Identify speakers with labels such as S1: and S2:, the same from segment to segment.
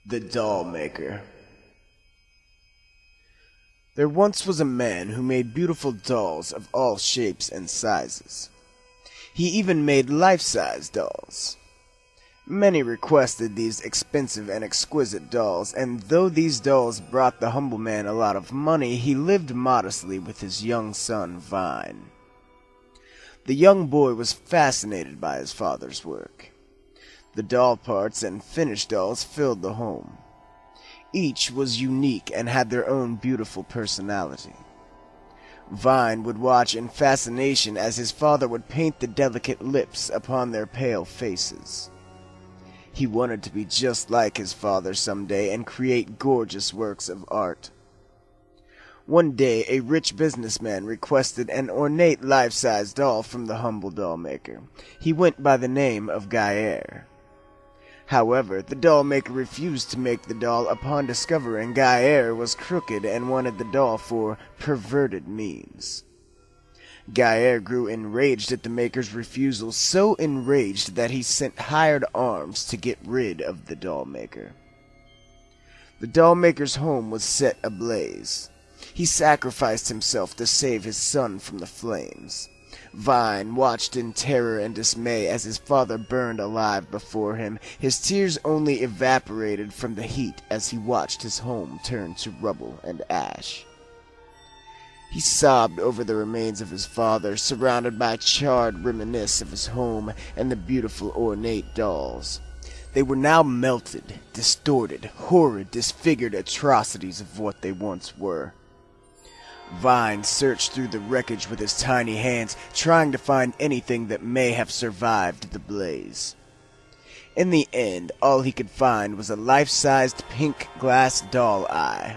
S1: The Doll Maker. There once was a man who made beautiful dolls of all shapes and sizes. He even made life-size dolls. Many requested these expensive and exquisite dolls, and though these dolls brought the humble man a lot of money, he lived modestly with his young son, Vine. The young boy was fascinated by his father's work. The doll parts and finished dolls filled the home. Each was unique and had their own beautiful personality. Vine would watch in fascination as his father would paint the delicate lips upon their pale faces. He wanted to be just like his father someday and create gorgeous works of art. One day, a rich businessman requested an ornate life-size doll from the humble doll maker. He went by the name of Guyer. However, the doll maker refused to make the doll upon discovering Guyer was crooked and wanted the doll for perverted means. Guyer grew enraged at the maker's refusal, so enraged that he sent hired arms to get rid of the doll maker. The doll maker's home was set ablaze. He sacrificed himself to save his son from the flames. Vine watched in terror and dismay as his father burned alive before him. His tears only evaporated from the heat as he watched his home turn to rubble and ash. He sobbed over the remains of his father, surrounded by charred reminiscences of his home and the beautiful ornate dolls. They were now melted, distorted, horrid, disfigured atrocities of what they once were. Vine searched through the wreckage with his tiny hands, trying to find anything that may have survived the blaze. In the end, all he could find was a life-sized pink glass doll eye.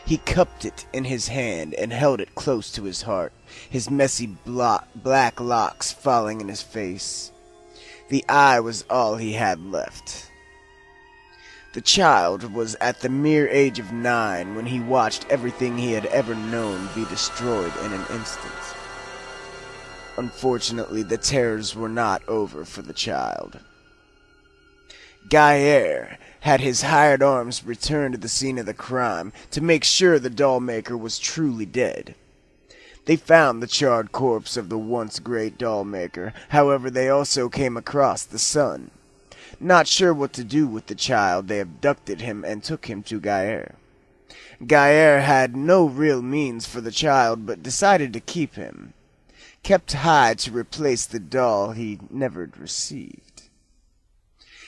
S1: He cupped it in his hand and held it close to his heart, his messy black locks falling in his face. The eye was all he had left. The child was at the mere age of 9 when he watched everything he had ever known be destroyed in an instant. Unfortunately, the terrors were not over for the child. Guyer had his hired arms return to the scene of the crime to make sure the doll maker was truly dead. They found the charred corpse of the once great doll maker. However, they also came across the son. Not sure what to do with the child, they abducted him and took him to Guyer. Guyer had no real means for the child, but decided to keep him. Kept high to replace the doll he never received.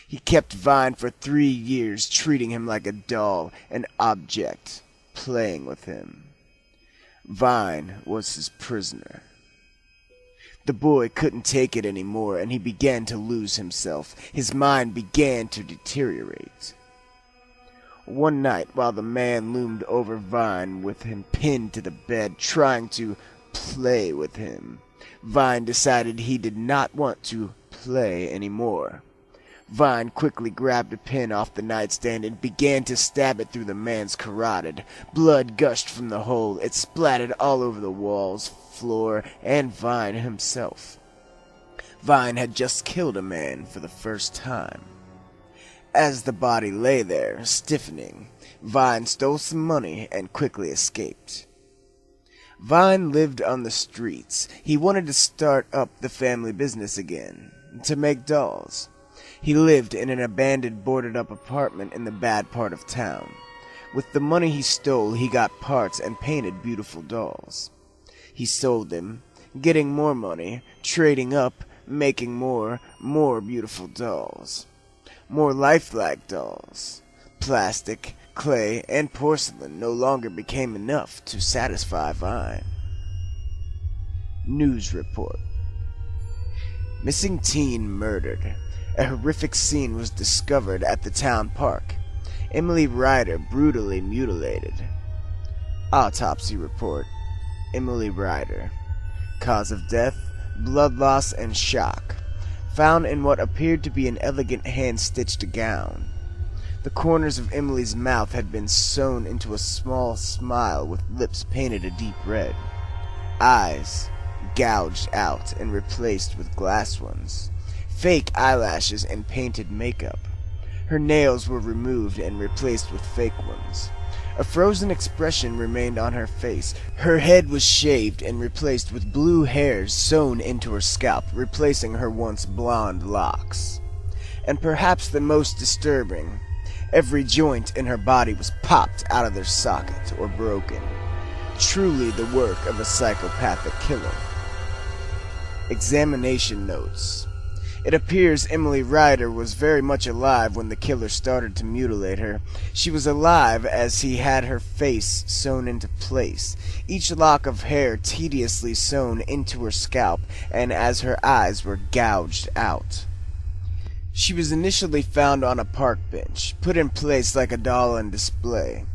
S1: He kept Vine for 3 years, treating him like a doll, an object, playing with him. Vine was his prisoner. The boy couldn't take it anymore, and he began to lose himself. His mind began to deteriorate. One night, while the man loomed over Vine with him pinned to the bed, trying to play with him, Vine decided he did not want to play anymore. Vine quickly grabbed a pin off the nightstand and began to stab it through the man's carotid. Blood gushed from the hole. It splattered all over the walls, floor, and Vine himself. Vine had just killed a man for the first time. As the body lay there, stiffening, Vine stole some money and quickly escaped. Vine lived on the streets. He wanted to start up the family business again, to make dolls. He lived in an abandoned, boarded-up apartment in the bad part of town. With the money he stole, he got parts and painted beautiful dolls. He sold them, getting more money, trading up, making more beautiful dolls. More lifelike dolls. Plastic, clay, and porcelain no longer became enough to satisfy Vine. News report. Missing teen murdered. A horrific scene was discovered at the town park. Emily Ryder brutally mutilated. Autopsy report. Emily Ryder. Cause of death, blood loss and shock. Found in what appeared to be an elegant hand-stitched gown. The corners of Emily's mouth had been sewn into a small smile with lips painted a deep red. Eyes gouged out and replaced with glass ones. Fake eyelashes and painted makeup. Her nails were removed and replaced with fake ones. A frozen expression remained on her face. Her head was shaved and replaced with blue hairs sewn into her scalp, replacing her once blonde locks. And perhaps the most disturbing, every joint in her body was popped out of their socket or broken. Truly the work of a psychopathic killer. Examination notes. It appears Emily Ryder was very much alive when the killer started to mutilate her. She was alive as he had her face sewn into place, each lock of hair tediously sewn into her scalp, and as her eyes were gouged out. She was initially found on a park bench, put in place like a doll on display.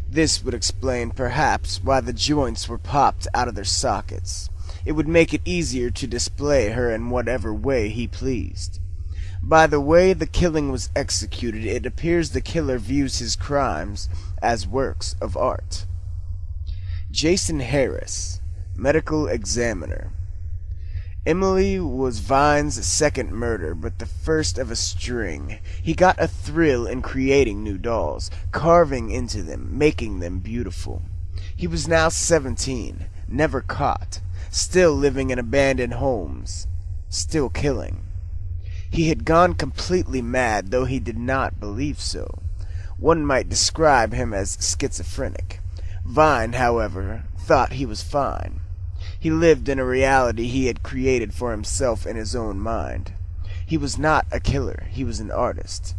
S1: This would explain, perhaps, why the joints were popped out of their sockets. It would make it easier to display her in whatever way he pleased. By the way the killing was executed, it appears the killer views his crimes as works of art. Jason Harris, medical examiner. Emily was Vine's second murder, but the first of a string. He got a thrill in creating new dolls, carving into them, making them beautiful. He was now 17, never caught, still living in abandoned homes, still killing. He had gone completely mad, though he did not believe so. One might describe him as schizophrenic. Vine, however, thought he was fine. He lived in a reality he had created for himself in his own mind. He was not a killer, he was an artist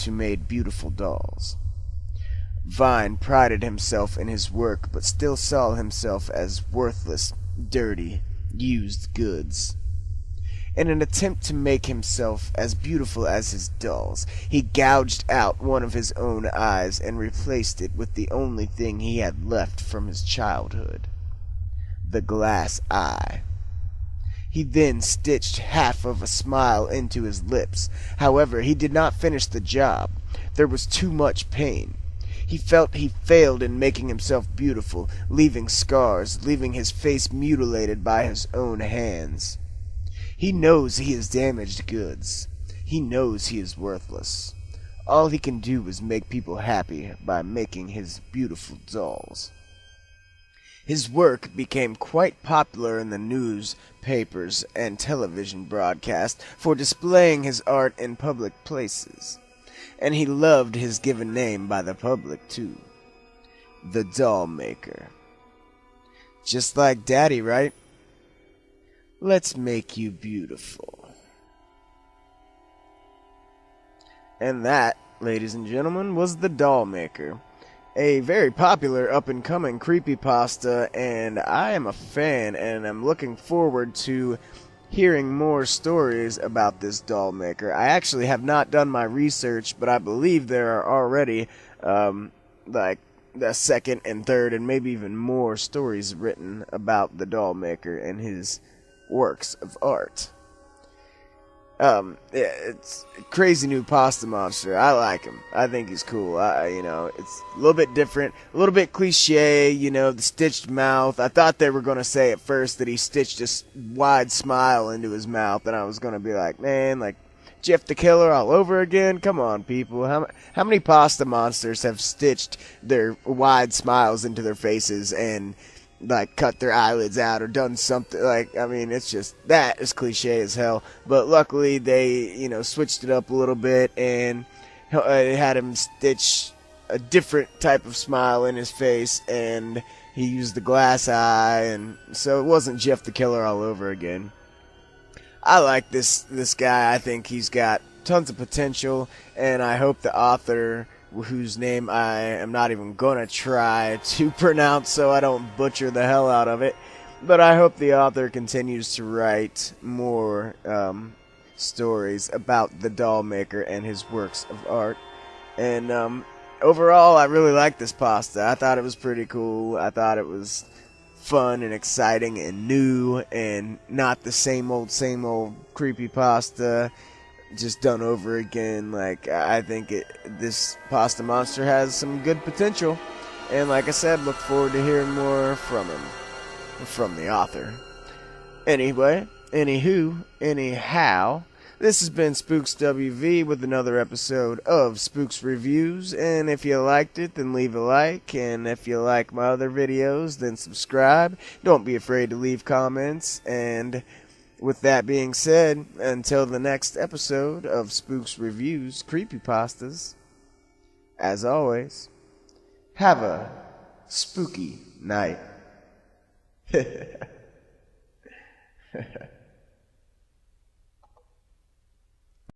S1: who made beautiful dolls. Vine prided himself in his work, but still saw himself as worthless, dirty, used goods. In an attempt to make himself as beautiful as his dolls, he gouged out one of his own eyes and replaced it with the only thing he had left from his childhood, the glass eye. He then stitched half of a smile into his lips. However, he did not finish the job. There was too much pain. He felt he failed in making himself beautiful, leaving scars, leaving his face mutilated by his own hands. He knows he has damaged goods. He knows he is worthless. All he can do is make people happy by making his beautiful dolls. His work became quite popular in the newspapers and television broadcasts for displaying his art in public places. And he loved his given name by the public, too. The Doll Maker. Just like Daddy, right? Let's make you beautiful. And that, ladies and gentlemen, was The Doll Maker. A very popular up-and-coming creepypasta, and I am a fan, and I'm looking forward to hearing more stories about this doll maker. I actually have not done my research, but I believe there are already, like, the second and third and maybe even more stories written about the doll maker and his works of art. Yeah, it's a crazy new pasta monster. I like him. I think he's cool. It's a little bit different, a little bit cliche, the stitched mouth. I thought they were going to say at first that he stitched a wide smile into his mouth, and I was going to be like, man, like, Jeff the Killer all over again? Come on, people. How many pasta monsters have stitched their wide smiles into their faces and like cut their eyelids out or done something? Like, I mean, it's just, that is cliche as hell. But luckily they, switched it up a little bit and had him stitch a different type of smile in his face, and he used the glass eye, and so it wasn't Jeff the Killer all over again. I like this guy. I think he's got tons of potential, and I hope the author, whose name I am not even going to try to pronounce so I don't butcher the hell out of it, but I hope the author continues to write more stories about the doll maker and his works of art. And overall, I really like this pasta. I thought it was pretty cool. I thought it was fun and exciting and new and not the same old creepypasta just done over again. Like, I think this pasta monster has some good potential, and like I said, look forward to hearing more from him, from the author. Anyhow, This has been Spooks WV with another episode of Spooks Reviews, and if you liked it, then leave a like, and if you like my other videos, then subscribe. Don't be afraid to leave comments, and with that being said, until the next episode of Spooks Reviews Creepypastas, as always, have a spooky night.